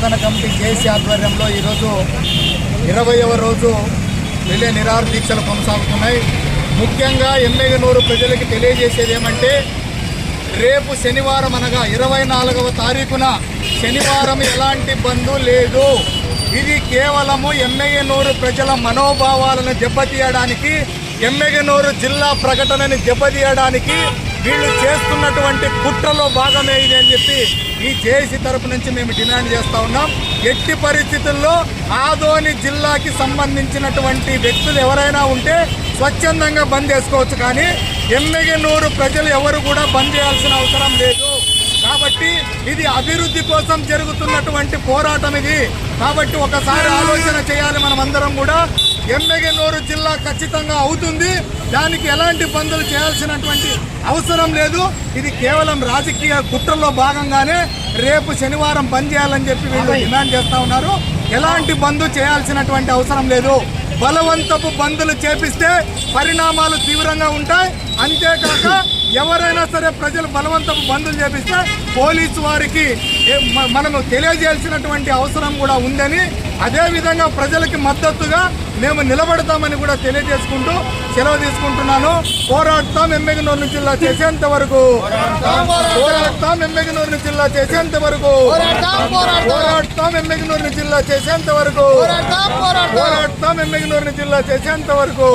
సాధన committee జేసీ ఆధ్వర్యంలో ఈరోజు 20వ రోజు రిలే నిరాహార దీక్షలు కొనసాగుతున్నాయి. ముఖ్యంగా ఎమ్మెగనూరు ప్రజలకు తెలియజేసేది ఏమంటే, రేపు శనివారం అనగా 24వ తారీఖున శనివారం ఎలాంటి బంద్ లేదు. ఇది కేవలము ఎమ్మెగనూరు ప్రజల మనోభావాలను దెబ్బతీయడానికి, ఎమ్మెగనూరు జిల్లా ప్రకటనని దెబ్బతీయడానికి వీళ్ళు చేస్తున్నటువంటి కుట్రలో భాగమే ఇది అని చెప్పి ఈ జేఏసీ తరపు నుంచి మేము డిమాండ్ చేస్తూ ఉన్నాం. ఎట్టి పరిస్థితుల్లో ఆదోని జిల్లాకి సంబంధించినటువంటి వ్యక్తులు ఎవరైనా ఉంటే స్వచ్ఛందంగా బంద్ చేసుకోవచ్చు, కానీ ఎమ్మెగనూరు ప్రజలు ఎవరు కూడా బంద్ చేయాల్సిన అవసరం లేదు. కాబట్టి ఇది అభివృద్ధి కోసం జరుగుతున్నటువంటి పోరాటం ఇది. కాబట్టి ఒకసారి ఆలోచన చేయాలి మనమందరం కూడా. ఎమ్మెగనూరు జిల్లా ఖచ్చితంగా అవుతుంది, దానికి ఎలాంటి బందులు చేయాల్సినటువంటి అవసరం లేదు. ఇది కేవలం రాజకీయ కుట్రల్లో భాగంగానే రేపు శనివారం బంద్ చేయాలని చెప్పి వీళ్ళు డిమాండ్ చేస్తూ ఉన్నారు. ఎలాంటి బంద్ చేయాల్సినటువంటి అవసరం లేదు. బలవంతపు బందులు చేపిస్తే పరిణామాలు తీవ్రంగా ఉంటాయి. అంతేకాక ఎవరైనా సరే ప్రజలు బలవంతపు బందులు చేపిస్తే పోలీసు వారికి మనము తెలియజేయాల్సినటువంటి అవసరం కూడా ఉందని, అదేవిధంగా ప్రజలకి మద్దతుగా మేము నిలబడతామని కూడా తెలియజేసుకుంటూ సెలవు తీసుకుంటున్నాను. పోరాడతాం ఎమ్మెగనూరు జిల్లా చేసేంత వరకు, పోరాడతాం ఎమ్మెగనూరు జిల్లా చేసేంత వరకు, పోరాడతాం ఎమ్మెగనూరు జిల్లా చేసేంత వరకు, పోరాడతాం ఎమ్మెగనూరు జిల్లా చేసేంత వరకు.